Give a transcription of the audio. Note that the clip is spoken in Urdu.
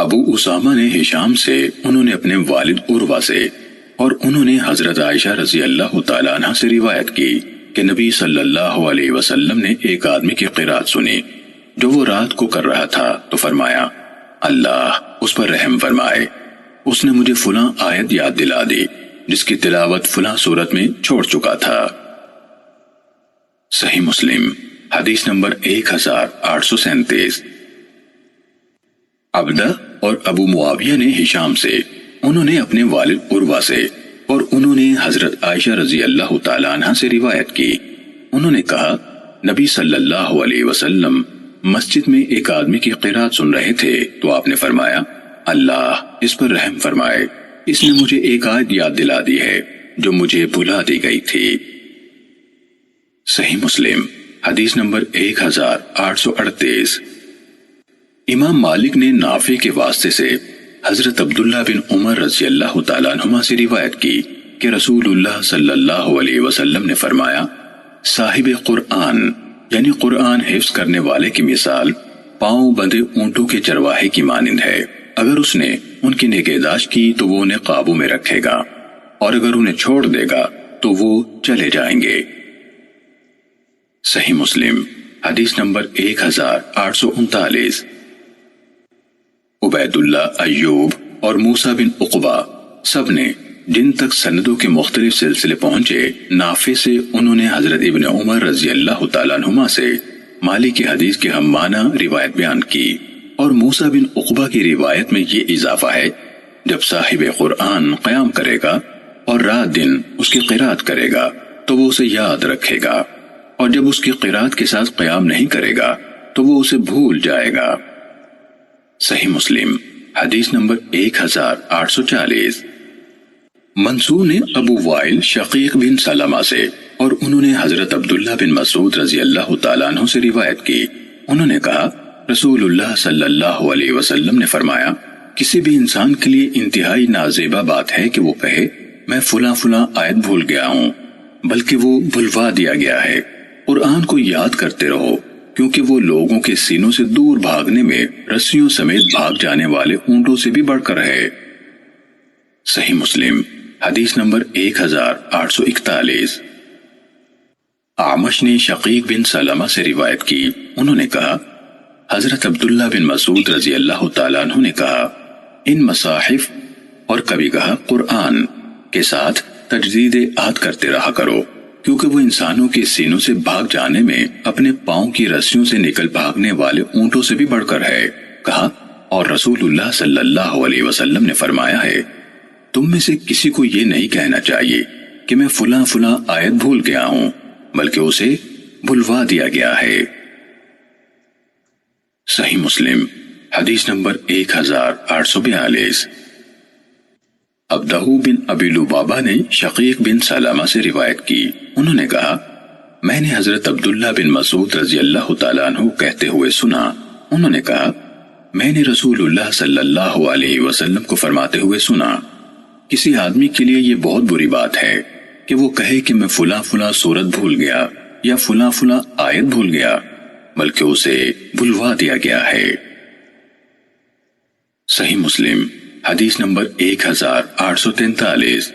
ابو اسامہ نے ہشام سے، انہوں نے اپنے والد عروہ سے، اور انہوں نے حضرت عائشہ رضی اللہ تعالیٰ عنہ سے روایت کی کہ نبی صلی اللہ علیہ وسلم نے ایک آدمی کی قرات سنی جو وہ رات کو کر رہا تھا، تو فرمایا اللہ اس پر رحم فرمائے، اس نے مجھے فلاں آیت یاد دلا دی جس کی تلاوت فلاں سورت میں چھوڑ چکا تھا۔ صحیح مسلم حدیث نمبر 1837۔ عبدہ اور ابو معاویہ نے ہشام سے، انہوں نے اپنے والد عروہ سے، اور انہوں نے حضرت عائشہ رضی اللہ تعالیٰ عنہ سے روایت کی، انہوں نے کہا نبی صلی اللہ علیہ وسلم مسجد میں ایک آدمی کی قرات سن رہے تھے تو آپ نے فرمایا اللہ اس پر رحم فرمائے، اس نے مجھے ایک آیت یاد دلا دی ہے جو مجھے بھلا دی گئی تھی۔ صحیح مسلم حدیث نمبر 1838۔ امام مالک نے نافع کے واسطے سے حضرت عبداللہ بن عمر رضی اللہ تعالیٰ عنہما سے روایت کی کہ رسول اللہ صلی اللہ علیہ وسلم نے فرمایا صاحب قرآن یعنی قرآن حفظ کرنے والے کی مثال پاؤں بندھے اونٹوں کے چرواہے کی مانند ہے، اگر اس نے ان کی نگہداشت کی تو وہ انہیں قابو میں رکھے گا، اور اگر انہیں چھوڑ دے گا تو وہ چلے جائیں گے۔ صحیح مسلم حدیث نمبر 1839۔ عبید اللہ ایوب اور موسیٰ بن عقبہ سب نے جن تک سندوں کے مختلف سلسلے پہنچے نافع سے، انہوں نے حضرت ابن عمر رضی اللہ تعالیٰ عنہما سے مالک کی حدیث کے ہم معنی روایت بیان کی، اور موسیٰ بن عقبہ کی روایت میں یہ اضافہ ہے جب صاحب قرآن قیام کرے گا اور رات دن اس کی قرات کرے گا تو وہ اسے یاد رکھے گا، اور جب اس کی قرات کے ساتھ قیام نہیں کرے گا تو وہ اسے بھول جائے گا۔ صحیح مسلم حدیث نمبر 1840۔ منصور نے ابو وائل شقیق بن سلمہ سے، اور انہوں نے حضرت عبداللہ بن مسعود رضی اللہ تعالیٰ عنہ سے روایت کی، انہوں نے کہا رسول اللہ صلی اللہ علیہ وسلم نے فرمایا کسی بھی انسان کے لیے انتہائی نازیبا بات ہے کہ وہ کہے میں فلاں فلاں آیت بھول گیا ہوں، بلکہ وہ بھلوا دیا گیا ہے۔ قرآن کو یاد کرتے رہو، کیونکہ وہ لوگوں کے سینوں سے دور بھاگنے میں رسیوں سمیت بھاگ جانے والے اونٹوں سے بھی بڑھ کر ہے۔ صحیح مسلم حدیث نمبر 1841۔ اعمش نے شقیق بن سلمہ سے روایت کی، انہوں نے کہا حضرت عبداللہ بن مسعود رضی اللہ تعالیٰ عنہ نے کہا ان مصاحف اور کبھی کہا قرآن کے ساتھ تجدید عہد کرتے رہا کرو، کیونکہ وہ انسانوں کے سینوں سے بھاگ جانے میں اپنے پاؤں کی رسیوں سے نکل بھاگنے والے اونٹوں سے بھی بڑھ کر ہے۔ کہا اور رسول اللہ صلی اللہ علیہ وسلم نے فرمایا ہے تم میں سے کسی کو یہ نہیں کہنا چاہیے کہ میں فلاں فلاں آیت بھول گیا ہوں، بلکہ اسے بھلوا دیا گیا ہے۔ صحیح مسلم حدیث نمبر 1842۔ عبدہ بن ابی لبابہ نے شقیق بن سلمہ سے روایت کی، انہوں نے کہا میں نے حضرت عبداللہ بن مسعود رضی اللہ تعالیٰ عنہ کہتے ہوئے سنا، انہوں نے کہا میں نے رسول اللہ صلی اللہ علیہ وسلم کو فرماتے ہوئے سنا کسی آدمی کے لیے یہ بہت بری بات ہے کہ وہ کہے کہ میں فلاں فلاں سورت بھول گیا یا فلاں فلاں آیت بھول گیا، بلکہ اسے بھلوا دیا گیا ہے۔ صحیح مسلم حدیث نمبر 1843۔